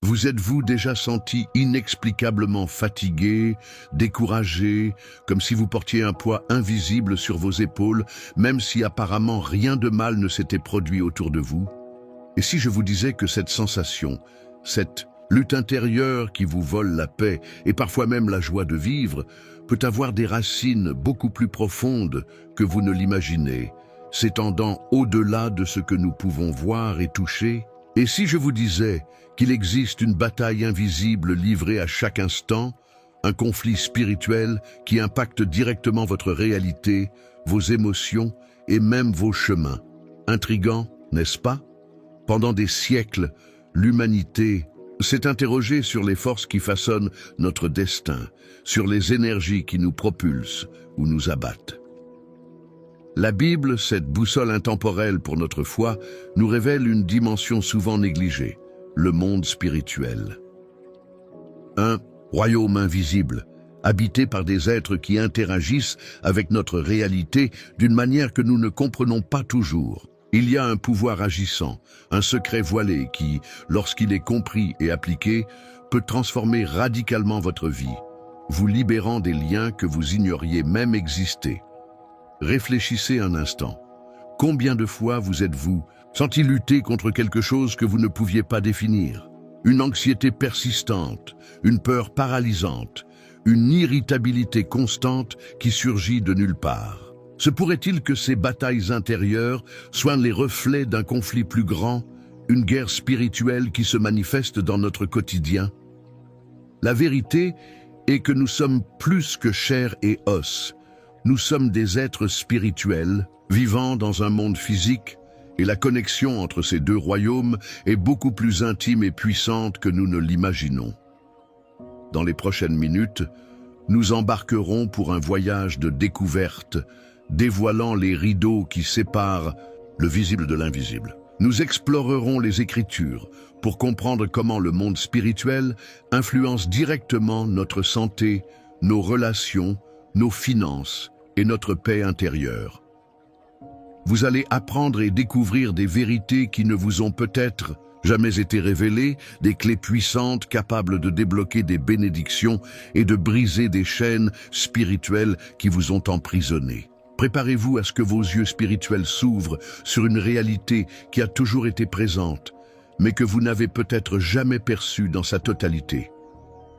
Vous êtes-vous déjà senti inexplicablement fatigué, découragé, comme si vous portiez un poids invisible sur vos épaules, même si apparemment rien de mal ne s'était produit autour de vous? Et si je vous disais que cette sensation, cette lutte intérieure qui vous vole la paix et parfois même la joie de vivre, peut avoir des racines beaucoup plus profondes que vous ne l'imaginez, s'étendant au-delà de ce que nous pouvons voir et toucher? Et si je vous disais qu'il existe une bataille invisible livrée à chaque instant, un conflit spirituel qui impacte directement votre réalité, vos émotions et même vos chemins? Intriguant, n'est-ce pas? Pendant des siècles, l'humanité s'est interrogée sur les forces qui façonnent notre destin, sur les énergies qui nous propulsent ou nous abattent. La Bible, cette boussole intemporelle pour notre foi, nous révèle une dimension souvent négligée, le monde spirituel. Un royaume invisible, habité par des êtres qui interagissent avec notre réalité d'une manière que nous ne comprenons pas toujours. Il y a un pouvoir agissant, un secret voilé qui, lorsqu'il est compris et appliqué, peut transformer radicalement votre vie, vous libérant des liens que vous ignoriez même exister. Réfléchissez un instant. Combien de fois vous êtes-vous senti lutter contre quelque chose que vous ne pouviez pas définir? Une anxiété persistante, une peur paralysante, une irritabilité constante qui surgit de nulle part. Se pourrait-il que ces batailles intérieures soient les reflets d'un conflit plus grand, une guerre spirituelle qui se manifeste dans notre quotidien? La vérité est que nous sommes plus que chair et os. Nous sommes des êtres spirituels, vivant dans un monde physique, et la connexion entre ces deux royaumes est beaucoup plus intime et puissante que nous ne l'imaginons. Dans les prochaines minutes, nous embarquerons pour un voyage de découverte, dévoilant les rideaux qui séparent le visible de l'invisible. Nous explorerons les Écritures pour comprendre comment le monde spirituel influence directement notre santé, nos relations, nos finances et notre paix intérieure. Vous allez apprendre et découvrir des vérités qui ne vous ont peut-être jamais été révélées, des clés puissantes capables de débloquer des bénédictions et de briser des chaînes spirituelles qui vous ont emprisonné. Préparez-vous à ce que vos yeux spirituels s'ouvrent sur une réalité qui a toujours été présente, mais que vous n'avez peut-être jamais perçue dans sa totalité.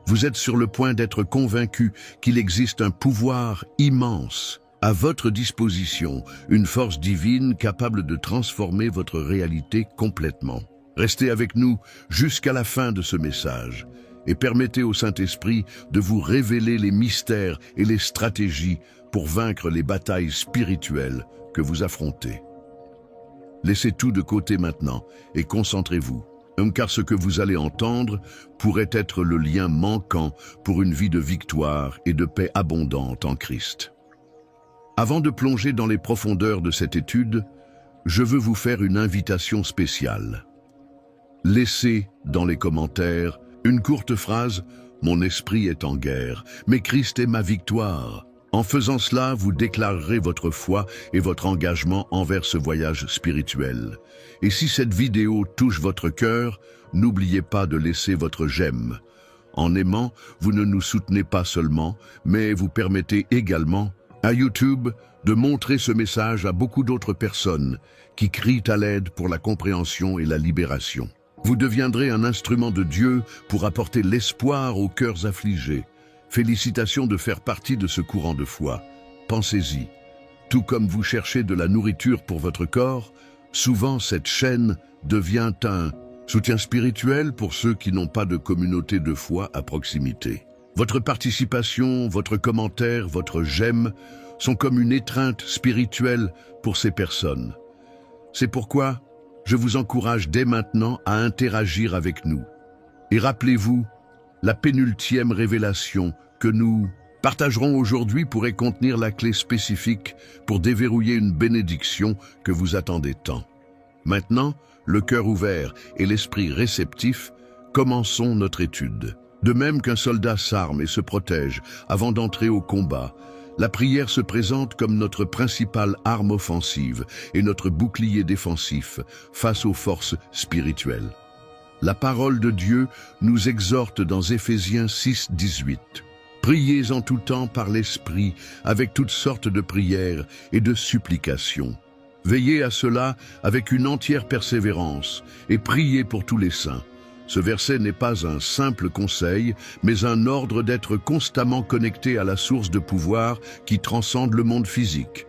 Vous êtes sur le point d'être convaincu qu'il existe un pouvoir immense à votre disposition, une force divine capable de transformer votre réalité complètement. Restez avec nous jusqu'à la fin de ce message et permettez au Saint-Esprit de vous révéler les mystères et les stratégies pour vaincre les batailles spirituelles que vous affrontez. Laissez tout de côté maintenant et concentrez-vous, car ce que vous allez entendre pourrait être le lien manquant pour une vie de victoire et de paix abondante en Christ. Avant de plonger dans les profondeurs de cette étude, je veux vous faire une invitation spéciale. Laissez dans les commentaires une courte phrase « Mon esprit est en guerre, mais Christ est ma victoire ». En faisant cela, vous déclarerez votre foi et votre engagement envers ce voyage spirituel. Et si cette vidéo touche votre cœur, n'oubliez pas de laisser votre j'aime. En aimant, vous ne nous soutenez pas seulement, mais vous permettez également à YouTube de montrer ce message à beaucoup d'autres personnes qui crient à l'aide pour la compréhension et la libération. Vous deviendrez un instrument de Dieu pour apporter l'espoir aux cœurs affligés. Félicitations de faire partie de ce courant de foi. Pensez-y. Tout comme vous cherchez de la nourriture pour votre corps, souvent cette chaîne devient un soutien spirituel pour ceux qui n'ont pas de communauté de foi à proximité. Votre participation, votre commentaire, votre j'aime sont comme une étreinte spirituelle pour ces personnes. C'est pourquoi je vous encourage dès maintenant à interagir avec nous. Et rappelez-vous, la pénultième révélation que nous partagerons aujourd'hui pourrait contenir la clé spécifique pour déverrouiller une bénédiction que vous attendez tant. Maintenant, le cœur ouvert et l'esprit réceptif, commençons notre étude. De même qu'un soldat s'arme et se protège avant d'entrer au combat, la prière se présente comme notre principale arme offensive et notre bouclier défensif face aux forces spirituelles. La parole de Dieu nous exhorte dans Éphésiens 6, 18. Priez en tout temps par l'Esprit, avec toutes sortes de prières et de supplications. Veillez à cela avec une entière persévérance et priez pour tous les saints. Ce verset n'est pas un simple conseil, mais un ordre d'être constamment connecté à la source de pouvoir qui transcende le monde physique.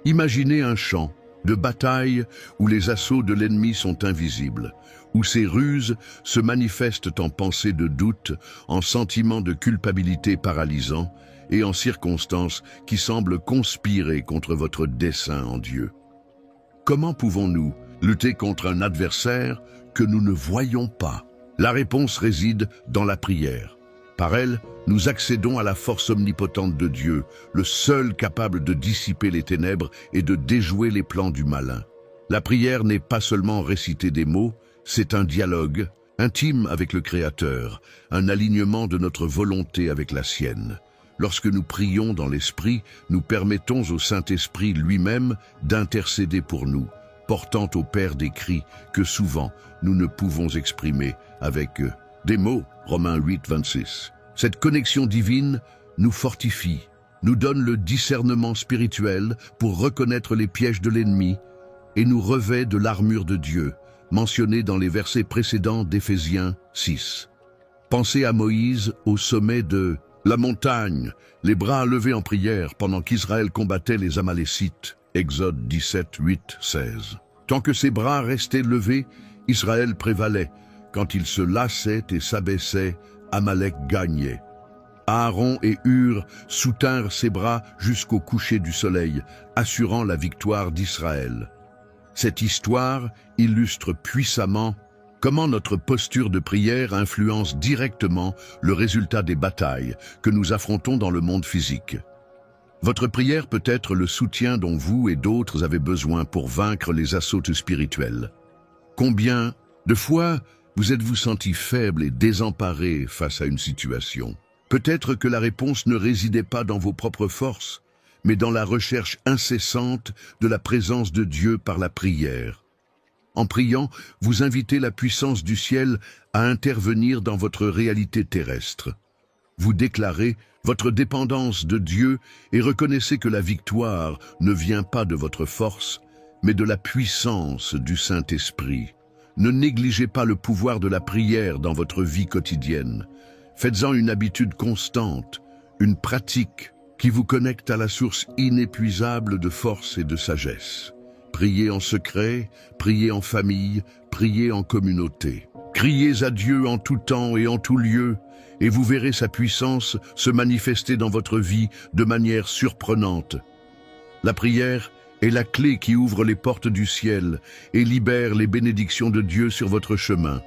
Imaginez un champ de bataille où les assauts de l'ennemi sont invisibles, où ses ruses se manifestent en pensées de doute, en sentiments de culpabilité paralysants et en circonstances qui semblent conspirer contre votre dessein en Dieu. Comment pouvons-nous lutter contre un adversaire que nous ne voyons pas? La réponse réside dans la prière. Par elle, nous accédons à la force omnipotente de Dieu, le seul capable de dissiper les ténèbres et de déjouer les plans du malin. La prière n'est pas seulement réciter des mots, c'est un dialogue intime avec le Créateur, un alignement de notre volonté avec la sienne. Lorsque nous prions dans l'Esprit, nous permettons au Saint-Esprit lui-même d'intercéder pour nous, portant au Père des cris que souvent nous ne pouvons exprimer avec des mots, Romains 8, 26. Cette connexion divine nous fortifie, nous donne le discernement spirituel pour reconnaître les pièges de l'ennemi et nous revêt de l'armure de Dieu, mentionnée dans les versets précédents d'Éphésiens 6. Pensez à Moïse au sommet de la montagne, les bras levés en prière pendant qu'Israël combattait les Amalécites. Exode 17, 8, 16. Tant que ses bras restaient levés, Israël prévalait. Quand il se lassait et s'abaissait, Amalek gagnait. Aaron et Hur soutinrent ses bras jusqu'au coucher du soleil, assurant la victoire d'Israël. Cette histoire illustre puissamment comment notre posture de prière influence directement le résultat des batailles que nous affrontons dans le monde physique. Votre prière peut être le soutien dont vous et d'autres avez besoin pour vaincre les assauts spirituels. Combien de fois vous êtes-vous senti faible et désemparé face à une situation? Peut-être que la réponse ne résidait pas dans vos propres forces, mais dans la recherche incessante de la présence de Dieu par la prière. En priant, vous invitez la puissance du ciel à intervenir dans votre réalité terrestre. Vous déclarez votre dépendance de Dieu et reconnaissez que la victoire ne vient pas de votre force, mais de la puissance du Saint-Esprit. Ne négligez pas le pouvoir de la prière dans votre vie quotidienne. Faites-en une habitude constante, une pratique qui vous connecte à la source inépuisable de force et de sagesse. Priez en secret, priez en famille, priez en communauté. Criez à Dieu en tout temps et en tout lieu, et vous verrez sa puissance se manifester dans votre vie de manière surprenante. La prière est la clé qui ouvre les portes du ciel et libère les bénédictions de Dieu sur votre chemin.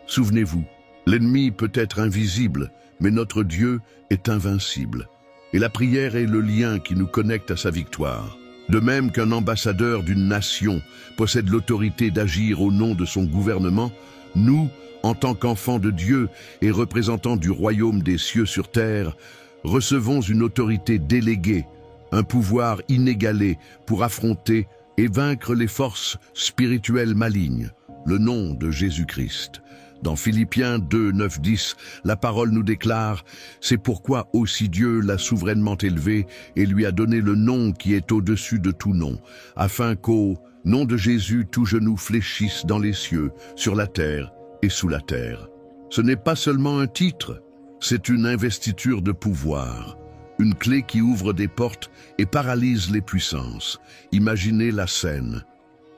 Souvenez-vous, l'ennemi peut être invisible, mais notre Dieu est invincible. Et la prière est le lien qui nous connecte à sa victoire. De même qu'un ambassadeur d'une nation possède l'autorité d'agir au nom de son gouvernement, nous, en tant qu'enfants de Dieu et représentants du royaume des cieux sur terre, recevons une autorité déléguée, un pouvoir inégalé pour affronter et vaincre les forces spirituelles malignes, le nom de Jésus-Christ. Dans Philippiens 2, 9, 10, la parole nous déclare « C'est pourquoi aussi Dieu l'a souverainement élevé et lui a donné le nom qui est au-dessus de tout nom, afin qu'au nom de Jésus tout genou fléchisse dans les cieux, sur la terre et sous la terre. » Ce n'est pas seulement un titre, c'est une investiture de pouvoir, une clé qui ouvre des portes et paralyse les puissances. Imaginez la scène.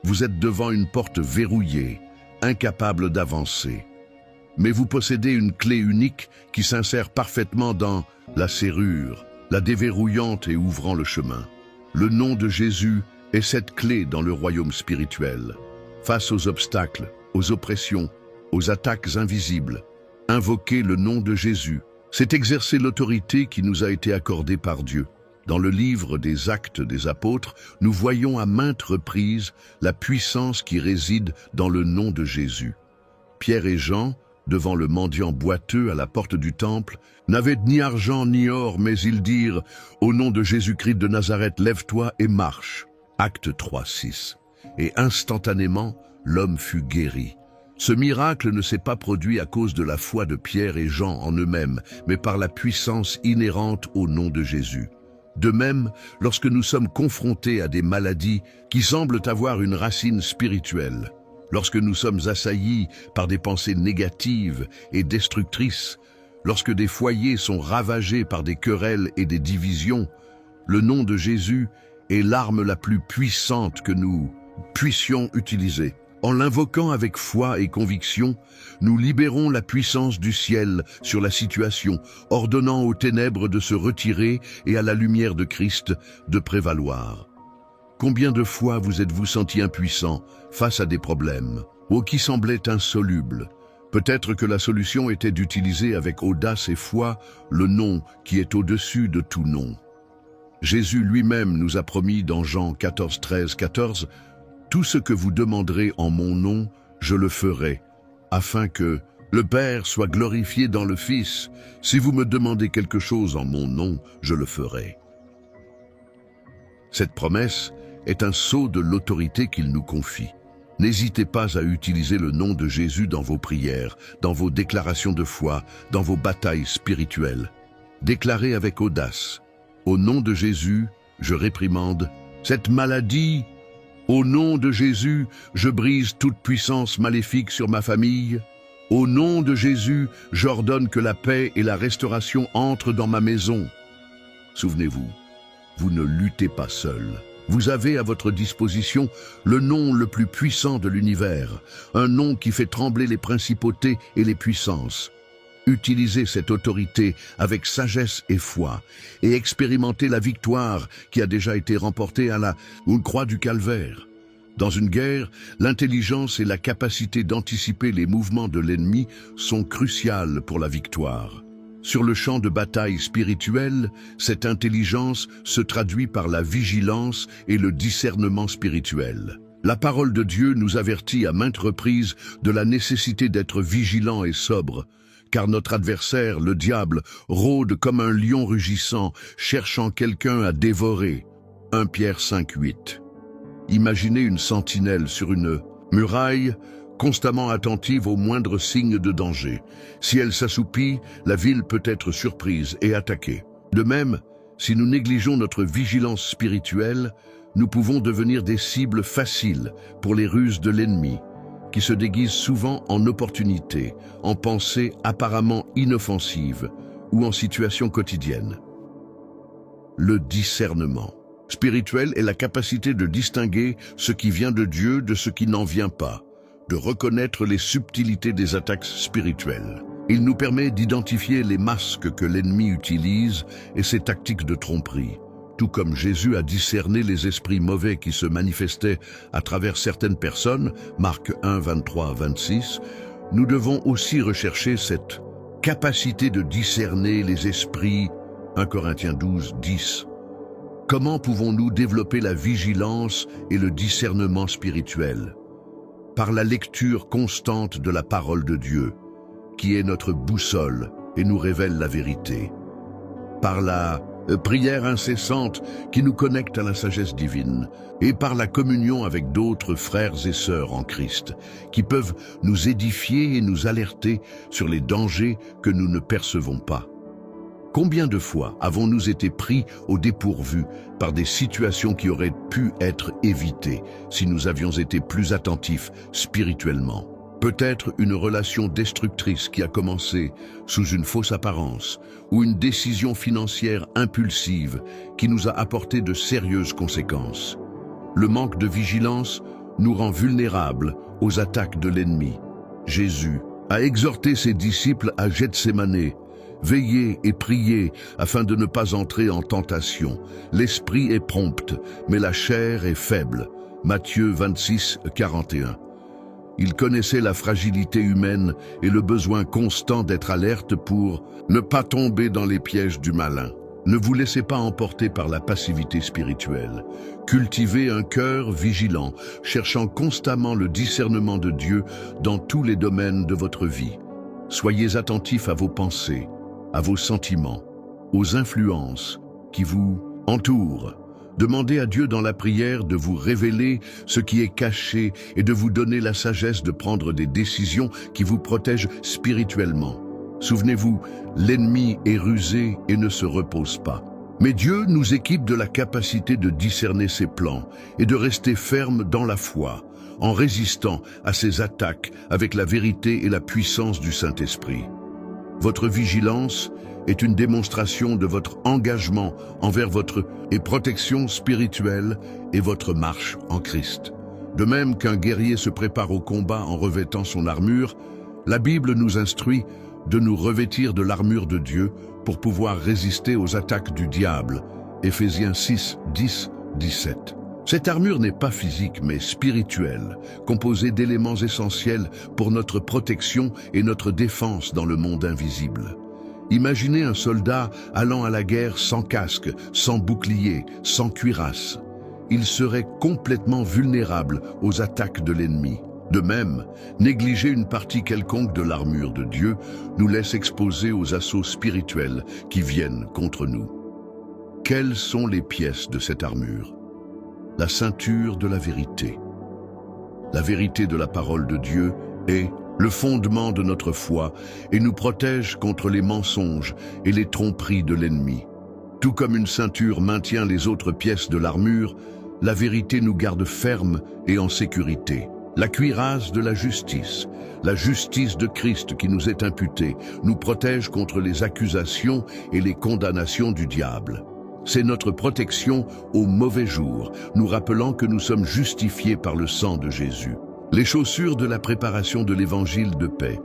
Vous êtes devant une porte verrouillée, incapable d'avancer. Mais vous possédez une clé unique qui s'insère parfaitement dans la serrure, la déverrouillant et ouvrant le chemin. Le nom de Jésus est cette clé dans le royaume spirituel. Face aux obstacles, aux oppressions, aux attaques invisibles, invoquer le nom de Jésus, c'est exercer l'autorité qui nous a été accordée par Dieu. Dans le livre des Actes des Apôtres, nous voyons à maintes reprises la puissance qui réside dans le nom de Jésus. Pierre et Jean, devant le mendiant boiteux à la porte du temple, n'avaient ni argent ni or, mais ils dirent « Au nom de Jésus-Christ de Nazareth, lève-toi et marche ». Acte 3, 6. Et instantanément, l'homme fut guéri. Ce miracle ne s'est pas produit à cause de la foi de Pierre et Jean en eux-mêmes, mais par la puissance inhérente au nom de Jésus. De même, lorsque nous sommes confrontés à des maladies qui semblent avoir une racine spirituelle, lorsque nous sommes assaillis par des pensées négatives et destructrices, lorsque des foyers sont ravagés par des querelles et des divisions, le nom de Jésus est l'arme la plus puissante que nous puissions utiliser. En l'invoquant avec foi et conviction, nous libérons la puissance du ciel sur la situation, ordonnant aux ténèbres de se retirer et à la lumière de Christ de prévaloir. Combien de fois vous êtes-vous senti impuissant face à des problèmes, ou qui semblaient insolubles? Peut-être que la solution était d'utiliser avec audace et foi le nom qui est au-dessus de tout nom. Jésus lui-même nous a promis dans Jean 14, 13, 14, « Tout ce que vous demanderez en mon nom, je le ferai, afin que le Père soit glorifié dans le Fils. Si vous me demandez quelque chose en mon nom, je le ferai. » Cette promesse est un sceau de l'autorité qu'il nous confie. N'hésitez pas à utiliser le nom de Jésus dans vos prières, dans vos déclarations de foi, dans vos batailles spirituelles. Déclarez avec audace, « Au nom de Jésus, je réprimande cette maladie. Au nom de Jésus, je brise toute puissance maléfique sur ma famille. Au nom de Jésus, j'ordonne que la paix et la restauration entrent dans ma maison. » Souvenez-vous, vous ne luttez pas seul. Vous avez à votre disposition le nom le plus puissant de l'univers, un nom qui fait trembler les principautés et les puissances. Utilisez cette autorité avec sagesse et foi et expérimentez la victoire qui a déjà été remportée à la croix du Calvaire. Dans une guerre, l'intelligence et la capacité d'anticiper les mouvements de l'ennemi sont cruciales pour la victoire. Sur le champ de bataille spirituel, cette intelligence se traduit par la vigilance et le discernement spirituel. La parole de Dieu nous avertit à maintes reprises de la nécessité d'être vigilant et sobre, car notre adversaire, le diable, rôde comme un lion rugissant, cherchant quelqu'un à dévorer. 1 Pierre 5, 8. Imaginez une sentinelle sur une muraille, constamment attentive aux moindres signes de danger. Si elle s'assoupit, la ville peut être surprise et attaquée. De même, si nous négligeons notre vigilance spirituelle, nous pouvons devenir des cibles faciles pour les ruses de l'ennemi, qui se déguisent souvent en opportunités, en pensées apparemment inoffensives ou en situations quotidiennes. Le discernement spirituel est la capacité de distinguer ce qui vient de Dieu de ce qui n'en vient pas, de reconnaître les subtilités des attaques spirituelles. Il nous permet d'identifier les masques que l'ennemi utilise et ses tactiques de tromperie. Tout comme Jésus a discerné les esprits mauvais qui se manifestaient à travers certaines personnes, Marc 1, 23 à 26, nous devons aussi rechercher cette capacité de discerner les esprits, 1 Corinthiens 12, 10. Comment pouvons-nous développer la vigilance et le discernement spirituel? Par la lecture constante de la parole de Dieu, qui est notre boussole et nous révèle la vérité. Par la prière incessante qui nous connecte à la sagesse divine, et par la communion avec d'autres frères et sœurs en Christ, qui peuvent nous édifier et nous alerter sur les dangers que nous ne percevons pas. Combien de fois avons-nous été pris au dépourvu par des situations qui auraient pu être évitées si nous avions été plus attentifs spirituellement? Peut-être une relation destructrice qui a commencé sous une fausse apparence, ou une décision financière impulsive qui nous a apporté de sérieuses conséquences. Le manque de vigilance nous rend vulnérables aux attaques de l'ennemi. Jésus a exhorté ses disciples à Gethsémanée: « Veillez et priez afin de ne pas entrer en tentation. L'esprit est prompt, mais la chair est faible. » Matthieu 26, 41. Il connaissait la fragilité humaine et le besoin constant d'être alerte pour ne pas tomber dans les pièges du malin. Ne vous laissez pas emporter par la passivité spirituelle. Cultivez un cœur vigilant, cherchant constamment le discernement de Dieu dans tous les domaines de votre vie. Soyez attentifs à vos pensées, à vos sentiments, aux influences qui vous entourent. Demandez à Dieu dans la prière de vous révéler ce qui est caché et de vous donner la sagesse de prendre des décisions qui vous protègent spirituellement. Souvenez-vous, l'ennemi est rusé et ne se repose pas. Mais Dieu nous équipe de la capacité de discerner ses plans et de rester ferme dans la foi, en résistant à ses attaques avec la vérité et la puissance du Saint-Esprit. Votre vigilance est une démonstration de votre engagement envers votre protection spirituelle et votre marche en Christ. De même qu'un guerrier se prépare au combat en revêtant son armure, la Bible nous instruit de nous revêtir de l'armure de Dieu pour pouvoir résister aux attaques du diable. Éphésiens 6, 10, 17. Cette armure n'est pas physique mais spirituelle, composée d'éléments essentiels pour notre protection et notre défense dans le monde invisible. Imaginez un soldat allant à la guerre sans casque, sans bouclier, sans cuirasse. Il serait complètement vulnérable aux attaques de l'ennemi. De même, négliger une partie quelconque de l'armure de Dieu nous laisse exposés aux assauts spirituels qui viennent contre nous. Quelles sont les pièces de cette armure? La ceinture de la vérité. La vérité de la parole de Dieu est le fondement de notre foi et nous protège contre les mensonges et les tromperies de l'ennemi. Tout comme une ceinture maintient les autres pièces de l'armure, la vérité nous garde fermes et en sécurité. La cuirasse de la justice de Christ qui nous est imputée, nous protège contre les accusations et les condamnations du diable. C'est notre protection au mauvais jour, nous rappelant que nous sommes justifiés par le sang de Jésus. Les chaussures de la préparation de l'évangile de paix.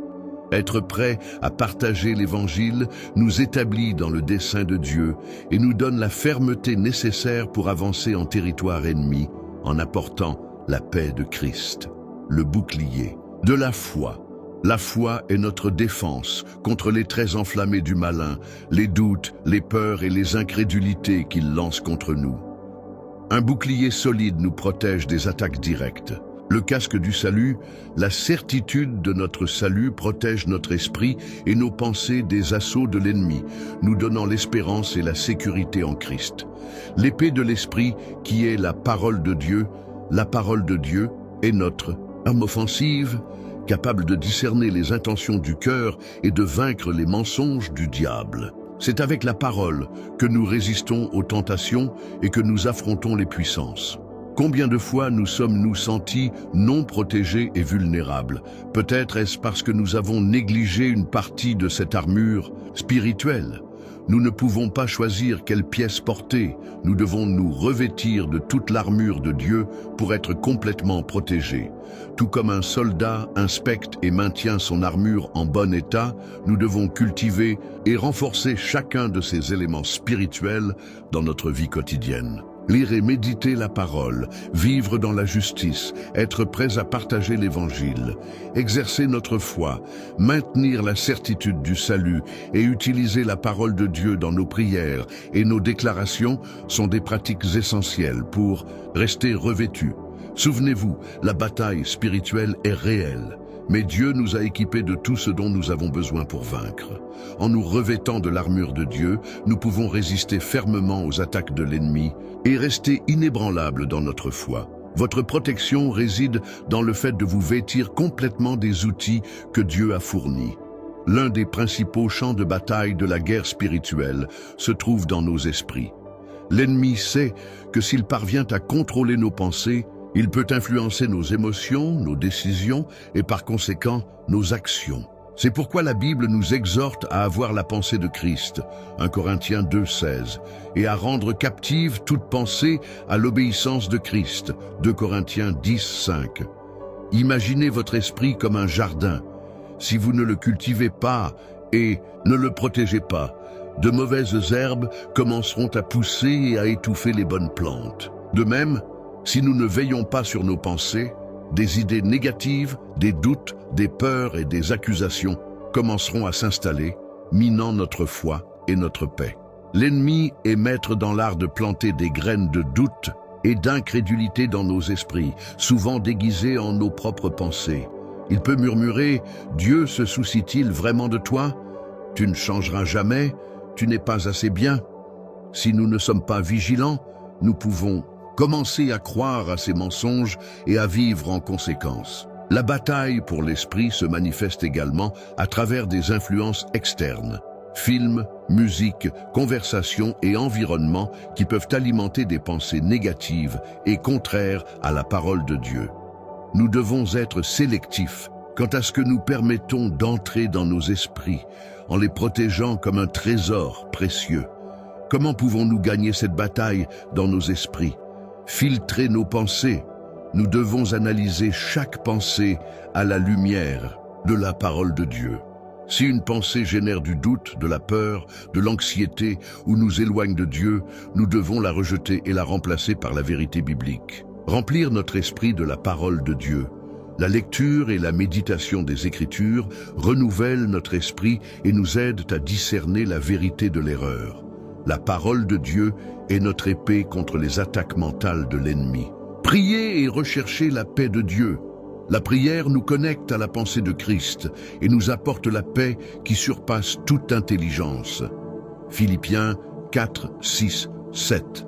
Être prêt à partager l'évangile nous établit dans le dessein de Dieu et nous donne la fermeté nécessaire pour avancer en territoire ennemi en apportant la paix de Christ. Le bouclier de la foi. La foi est notre défense contre les traits enflammés du malin, les doutes, les peurs et les incrédulités qu'il lance contre nous. Un bouclier solide nous protège des attaques directes. Le casque du salut, la certitude de notre salut protège notre esprit et nos pensées des assauts de l'ennemi, nous donnant l'espérance et la sécurité en Christ. L'épée de l'esprit, qui est la parole de Dieu est notre arme offensive, capable de discerner les intentions du cœur et de vaincre les mensonges du diable. C'est avec la parole que nous résistons aux tentations et que nous affrontons les puissances. Combien de fois nous sommes-nous sentis non protégés et vulnérables? Peut-être est-ce parce que nous avons négligé une partie de cette armure spirituelle. Nous ne pouvons pas choisir quelle pièce porter. Nous devons nous revêtir de toute l'armure de Dieu pour être complètement protégés. Tout comme un soldat inspecte et maintient son armure en bon état, nous devons cultiver et renforcer chacun de ces éléments spirituels dans notre vie quotidienne. Lire et méditer la parole, vivre dans la justice, être prêts à partager l'évangile, exercer notre foi, maintenir la certitude du salut et utiliser la parole de Dieu dans nos prières et nos déclarations sont des pratiques essentielles pour rester revêtus. Souvenez-vous, la bataille spirituelle est réelle. Mais Dieu nous a équipés de tout ce dont nous avons besoin pour vaincre. En nous revêtant de l'armure de Dieu, nous pouvons résister fermement aux attaques de l'ennemi et rester inébranlables dans notre foi. Votre protection réside dans le fait de vous vêtir complètement des outils que Dieu a fournis. L'un des principaux champs de bataille de la guerre spirituelle se trouve dans nos esprits. L'ennemi sait que s'il parvient à contrôler nos pensées, il peut influencer nos émotions, nos décisions et par conséquent nos actions. C'est pourquoi la Bible nous exhorte à avoir la pensée de Christ, 1 Corinthiens 2,16, et à rendre captive toute pensée à l'obéissance de Christ, 2 Corinthiens 10,5. Imaginez votre esprit comme un jardin. Si vous ne le cultivez pas et ne le protégez pas, de mauvaises herbes commenceront à pousser et à étouffer les bonnes plantes. De même, si nous ne veillons pas sur nos pensées, des idées négatives, des doutes, des peurs et des accusations commenceront à s'installer, minant notre foi et notre paix. L'ennemi est maître dans l'art de planter des graines de doute et d'incrédulité dans nos esprits, souvent déguisées en nos propres pensées. Il peut murmurer « Dieu se soucie-t-il vraiment de toi? Tu ne changeras jamais, tu n'es pas assez bien. » Si nous ne sommes pas vigilants, nous pouvons commencer à croire à ces mensonges et à vivre en conséquence. La bataille pour l'esprit se manifeste également à travers des influences externes. Films, musique, conversations et environnements qui peuvent alimenter des pensées négatives et contraires à la parole de Dieu. Nous devons être sélectifs quant à ce que nous permettons d'entrer dans nos esprits, en les protégeant comme un trésor précieux. Comment pouvons-nous gagner cette bataille dans nos esprits? Filtrer nos pensées. Nous devons analyser chaque pensée à la lumière de la parole de Dieu. Si une pensée génère du doute, de la peur, de l'anxiété ou nous éloigne de Dieu, nous devons la rejeter et la remplacer par la vérité biblique. Remplir notre esprit de la parole de Dieu. La lecture et la méditation des Écritures renouvellent notre esprit et nous aident à discerner la vérité de l'erreur. La parole de Dieu est notre épée contre les attaques mentales de l'ennemi. Priez et recherchez la paix de Dieu. La prière nous connecte à la pensée de Christ et nous apporte la paix qui surpasse toute intelligence. Philippiens 4, 6, 7.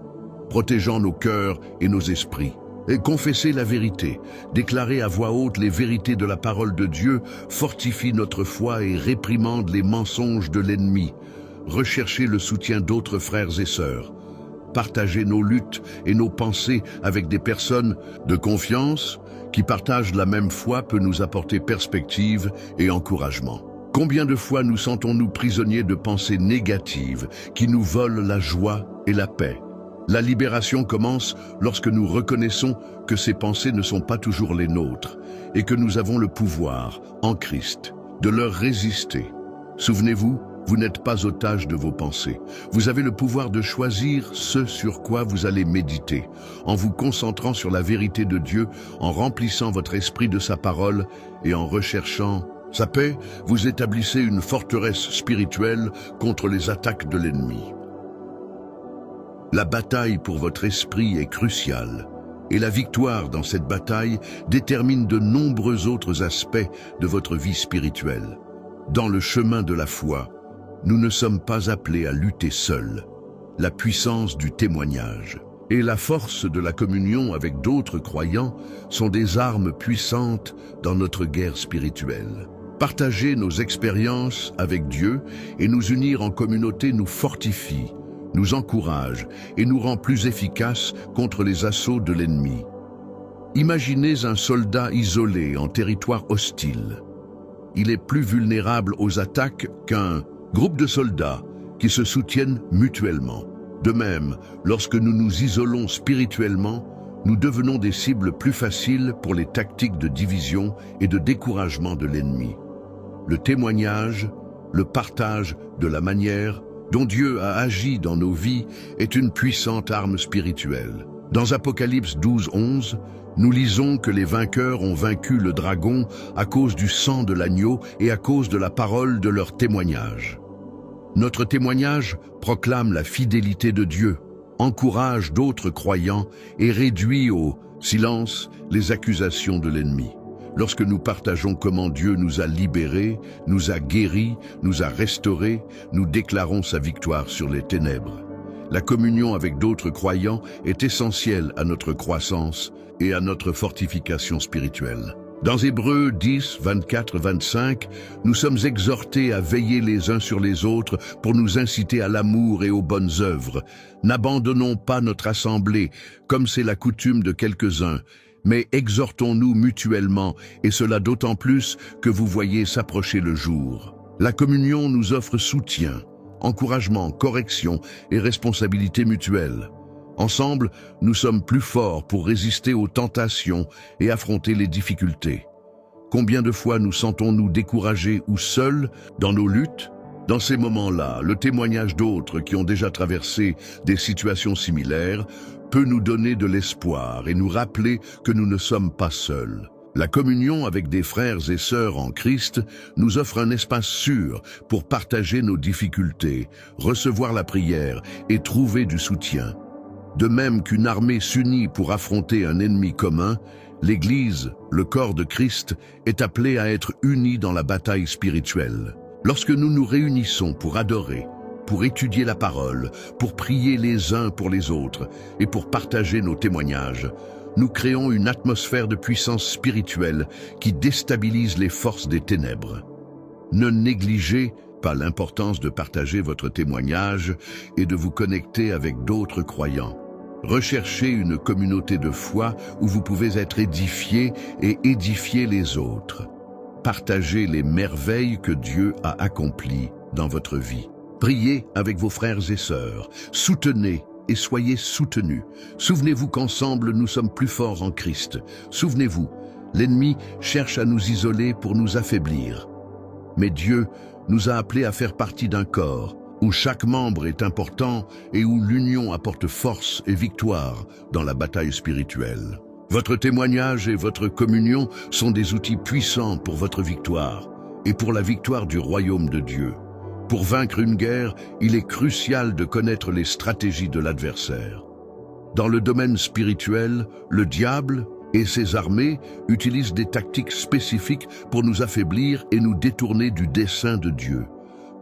Protégeant nos cœurs et nos esprits. Et confesser la vérité, déclarer à voix haute les vérités de la parole de Dieu, fortifie notre foi et réprimande les mensonges de l'ennemi. Rechercher le soutien d'autres frères et sœurs. Partager nos luttes et nos pensées avec des personnes de confiance qui partagent la même foi peut nous apporter perspective et encouragement. Combien de fois nous sentons-nous prisonniers de pensées négatives qui nous volent la joie et la paix? La libération commence lorsque nous reconnaissons que ces pensées ne sont pas toujours les nôtres et que nous avons le pouvoir, en Christ, de leur résister. Souvenez-vous, vous n'êtes pas otage de vos pensées. Vous avez le pouvoir de choisir ce sur quoi vous allez méditer, en vous concentrant sur la vérité de Dieu, en remplissant votre esprit de sa parole et en recherchant sa paix. Vous établissez une forteresse spirituelle contre les attaques de l'ennemi. La bataille pour votre esprit est cruciale, et la victoire dans cette bataille détermine de nombreux autres aspects de votre vie spirituelle. Dans le chemin de la foi, nous ne sommes pas appelés à lutter seuls. La puissance du témoignage et la force de la communion avec d'autres croyants sont des armes puissantes dans notre guerre spirituelle. Partager nos expériences avec Dieu et nous unir en communauté nous fortifie, nous encourage et nous rend plus efficaces contre les assauts de l'ennemi. Imaginez un soldat isolé en territoire hostile. Il est plus vulnérable aux attaques qu'un groupe de soldats qui se soutiennent mutuellement. De même, lorsque nous nous isolons spirituellement, nous devenons des cibles plus faciles pour les tactiques de division et de découragement de l'ennemi. Le témoignage, le partage de la manière dont Dieu a agi dans nos vies est une puissante arme spirituelle. Dans Apocalypse 12, 11, nous lisons que les vainqueurs ont vaincu le dragon à cause du sang de l'agneau et à cause de la parole de leur témoignage. Notre témoignage proclame la fidélité de Dieu, encourage d'autres croyants et réduit au silence les accusations de l'ennemi. Lorsque nous partageons comment Dieu nous a libérés, nous a guéris, nous a restaurés, nous déclarons sa victoire sur les ténèbres. La communion avec d'autres croyants est essentielle à notre croissance et à notre fortification spirituelle. Dans Hébreux 10, 24-25, nous sommes exhortés à veiller les uns sur les autres pour nous inciter à l'amour et aux bonnes œuvres. N'abandonnons pas notre assemblée, comme c'est la coutume de quelques-uns, mais exhortons-nous mutuellement, et cela d'autant plus que vous voyez s'approcher le jour. La communion nous offre soutien, encouragement, correction et responsabilité mutuelle. Ensemble, nous sommes plus forts pour résister aux tentations et affronter les difficultés. Combien de fois nous sentons-nous découragés ou seuls dans nos luttes? Dans ces moments-là, le témoignage d'autres qui ont déjà traversé des situations similaires peut nous donner de l'espoir et nous rappeler que nous ne sommes pas seuls. La communion avec des frères et sœurs en Christ nous offre un espace sûr pour partager nos difficultés, recevoir la prière et trouver du soutien. De même qu'une armée s'unit pour affronter un ennemi commun, l'Église, le corps de Christ, est appelée à être unie dans la bataille spirituelle. Lorsque nous nous réunissons pour adorer, pour étudier la parole, pour prier les uns pour les autres et pour partager nos témoignages, nous créons une atmosphère de puissance spirituelle qui déstabilise les forces des ténèbres. Ne négligez pas l'importance de partager votre témoignage et de vous connecter avec d'autres croyants. Recherchez une communauté de foi où vous pouvez être édifiés et édifier les autres. Partagez les merveilles que Dieu a accomplies dans votre vie. Priez avec vos frères et sœurs. Soutenez et soyez soutenus. Souvenez-vous qu'ensemble nous sommes plus forts en Christ. Souvenez-vous, l'ennemi cherche à nous isoler pour nous affaiblir. Mais Dieu nous a appelés à faire partie d'un corps où chaque membre est important et où l'union apporte force et victoire dans la bataille spirituelle. Votre témoignage et votre communion sont des outils puissants pour votre victoire et pour la victoire du royaume de Dieu. Pour vaincre une guerre, il est crucial de connaître les stratégies de l'adversaire. Dans le domaine spirituel, le diable et ses armées utilisent des tactiques spécifiques pour nous affaiblir et nous détourner du dessein de Dieu.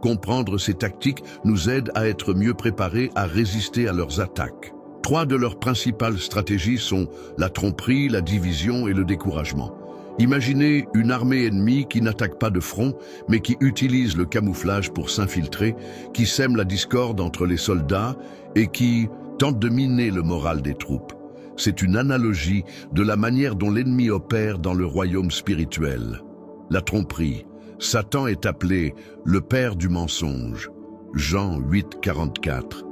Comprendre ces tactiques nous aide à être mieux préparés à résister à leurs attaques. 3 de leurs principales stratégies sont la tromperie, la division et le découragement. Imaginez une armée ennemie qui n'attaque pas de front, mais qui utilise le camouflage pour s'infiltrer, qui sème la discorde entre les soldats et qui tente de miner le moral des troupes. C'est une analogie de la manière dont l'ennemi opère dans le royaume spirituel. La tromperie. Satan est appelé le père du mensonge. Jean 8, 44.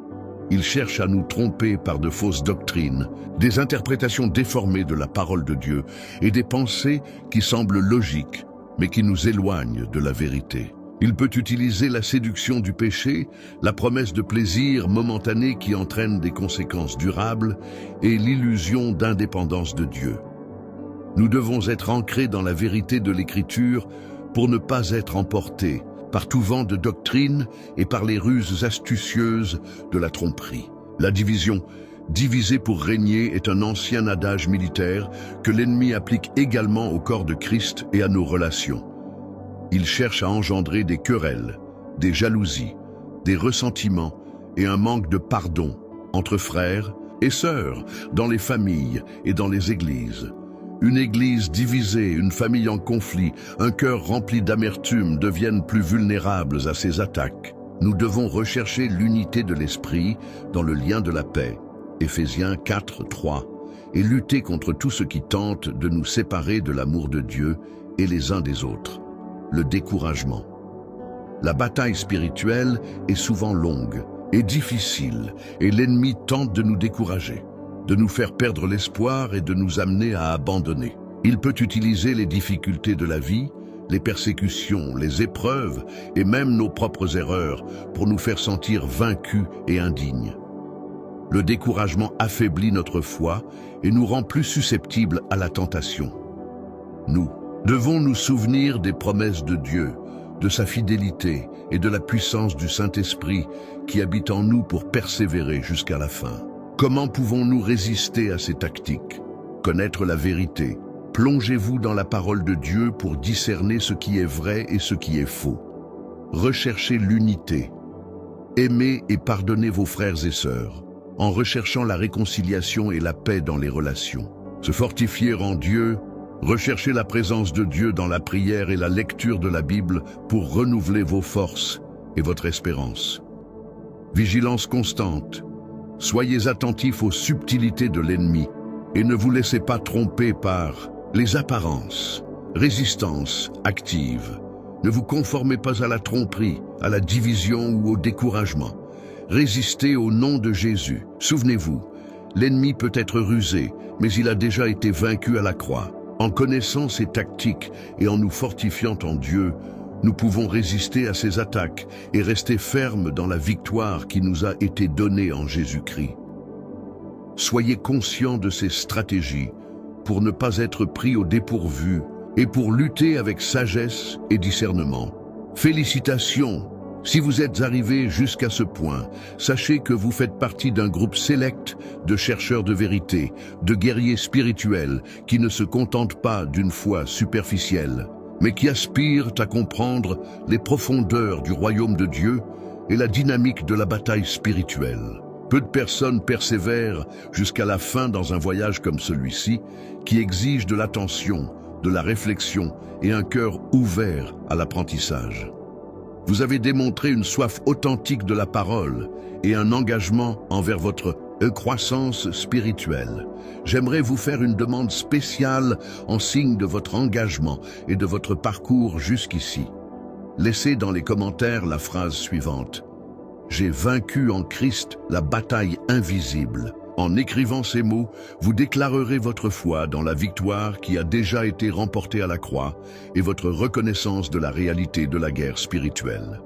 Il cherche à nous tromper par de fausses doctrines, des interprétations déformées de la parole de Dieu et des pensées qui semblent logiques, mais qui nous éloignent de la vérité. Il peut utiliser la séduction du péché, la promesse de plaisir momentané qui entraîne des conséquences durables et l'illusion d'indépendance de Dieu. Nous devons être ancrés dans la vérité de l'Écriture pour ne pas être emportés par tout vent de doctrine et par les ruses astucieuses de la tromperie. La division, diviser pour régner, est un ancien adage militaire que l'ennemi applique également au corps de Christ et à nos relations. Il cherche à engendrer des querelles, des jalousies, des ressentiments et un manque de pardon entre frères et sœurs, dans les familles et dans les églises. Une église divisée, une famille en conflit, un cœur rempli d'amertume deviennent plus vulnérables à ces attaques. Nous devons rechercher l'unité de l'esprit dans le lien de la paix, Éphésiens 4, 3, et lutter contre tout ce qui tente de nous séparer de l'amour de Dieu et les uns des autres. Le découragement. La bataille spirituelle est souvent longue et difficile, et l'ennemi tente de nous décourager, de nous faire perdre l'espoir et de nous amener à abandonner. Il peut utiliser les difficultés de la vie, les persécutions, les épreuves et même nos propres erreurs pour nous faire sentir vaincus et indignes. Le découragement affaiblit notre foi et nous rend plus susceptibles à la tentation. Nous devons nous souvenir des promesses de Dieu, de sa fidélité et de la puissance du Saint-Esprit qui habite en nous pour persévérer jusqu'à la fin. Comment pouvons-nous résister à ces tactiques? Connaître la vérité. Plongez-vous dans la parole de Dieu pour discerner ce qui est vrai et ce qui est faux. Recherchez l'unité. Aimez et pardonnez vos frères et sœurs, en recherchant la réconciliation et la paix dans les relations. Se fortifier en Dieu, recherchez la présence de Dieu dans la prière et la lecture de la Bible pour renouveler vos forces et votre espérance. Vigilance constante. Soyez attentifs aux subtilités de l'ennemi et ne vous laissez pas tromper par les apparences. Résistance active. Ne vous conformez pas à la tromperie, à la division ou au découragement. Résistez au nom de Jésus. Souvenez-vous, l'ennemi peut être rusé, mais il a déjà été vaincu à la croix. En connaissant ses tactiques et en nous fortifiant en Dieu, nous pouvons résister à ces attaques et rester fermes dans la victoire qui nous a été donnée en Jésus-Christ. Soyez conscients de ces stratégies pour ne pas être pris au dépourvu et pour lutter avec sagesse et discernement. Félicitations! Si vous êtes arrivés jusqu'à ce point, sachez que vous faites partie d'un groupe sélect de chercheurs de vérité, de guerriers spirituels qui ne se contentent pas d'une foi superficielle, mais qui aspirent à comprendre les profondeurs du royaume de Dieu est la dynamique de la bataille spirituelle. Peu de personnes persévèrent jusqu'à la fin dans un voyage comme celui-ci, qui exige de l'attention, de la réflexion et un cœur ouvert à l'apprentissage. Vous avez démontré une soif authentique de la parole et un engagement envers votre croissance spirituelle. J'aimerais vous faire une demande spéciale en signe de votre engagement et de votre parcours jusqu'ici. Laissez dans les commentaires la phrase suivante: J'ai vaincu en Christ la bataille invisible. En écrivant ces mots, vous déclarerez votre foi dans la victoire qui a déjà été remportée à la croix et votre reconnaissance de la réalité de la guerre spirituelle.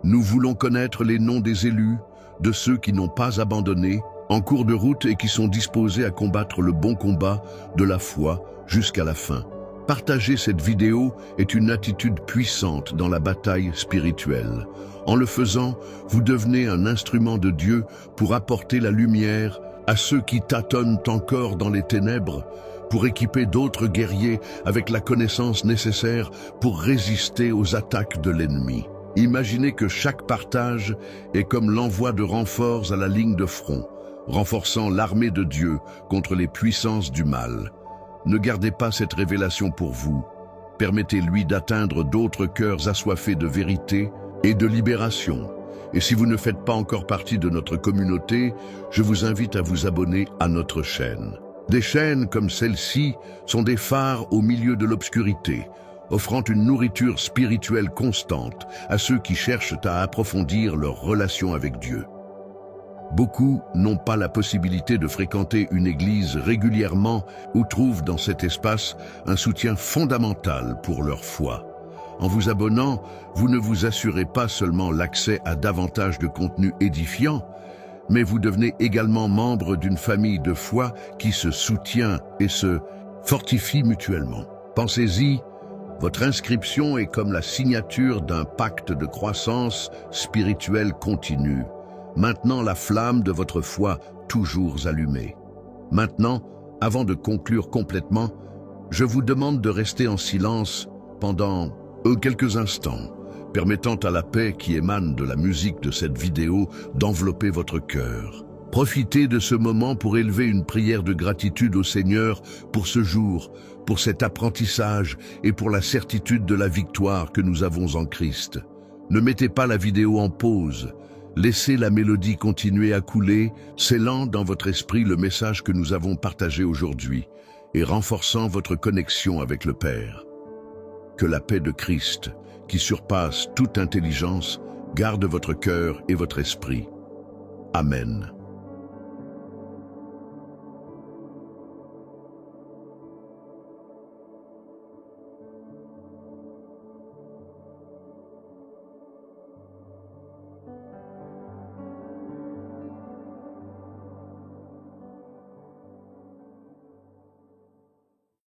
Nous voulons connaître les noms des élus, de ceux qui n'ont pas abandonné, en cours de route et qui sont disposés à combattre le bon combat de la foi jusqu'à la fin. Partager cette vidéo est une attitude puissante dans la bataille spirituelle. En le faisant, vous devenez un instrument de Dieu pour apporter la lumière à ceux qui tâtonnent encore dans les ténèbres, pour équiper d'autres guerriers avec la connaissance nécessaire pour résister aux attaques de l'ennemi. Imaginez que chaque partage est comme l'envoi de renforts à la ligne de front, renforçant l'armée de Dieu contre les puissances du mal. Ne gardez pas cette révélation pour vous. Permettez-lui d'atteindre d'autres cœurs assoiffés de vérité et de libération. Et si vous ne faites pas encore partie de notre communauté, je vous invite à vous abonner à notre chaîne. Des chaînes comme celle-ci sont des phares au milieu de l'obscurité, offrant une nourriture spirituelle constante à ceux qui cherchent à approfondir leur relation avec Dieu. Beaucoup n'ont pas la possibilité de fréquenter une église régulièrement ou trouvent dans cet espace un soutien fondamental pour leur foi. En vous abonnant, vous ne vous assurez pas seulement l'accès à davantage de contenu édifiant, mais vous devenez également membre d'une famille de foi qui se soutient et se fortifie mutuellement. Pensez-y, votre inscription est comme la signature d'un pacte de croissance spirituelle continue, maintenant la flamme de votre foi toujours allumée. Maintenant, avant de conclure complètement, je vous demande de rester en silence pendant quelques instants, permettant à la paix qui émane de la musique de cette vidéo d'envelopper votre cœur. Profitez de ce moment pour élever une prière de gratitude au Seigneur pour ce jour, pour cet apprentissage et pour la certitude de la victoire que nous avons en Christ. Ne mettez pas la vidéo en pause. Laissez la mélodie continuer à couler, scellant dans votre esprit le message que nous avons partagé aujourd'hui et renforçant votre connexion avec le Père. Que la paix de Christ, qui surpasse toute intelligence, garde votre cœur et votre esprit. Amen.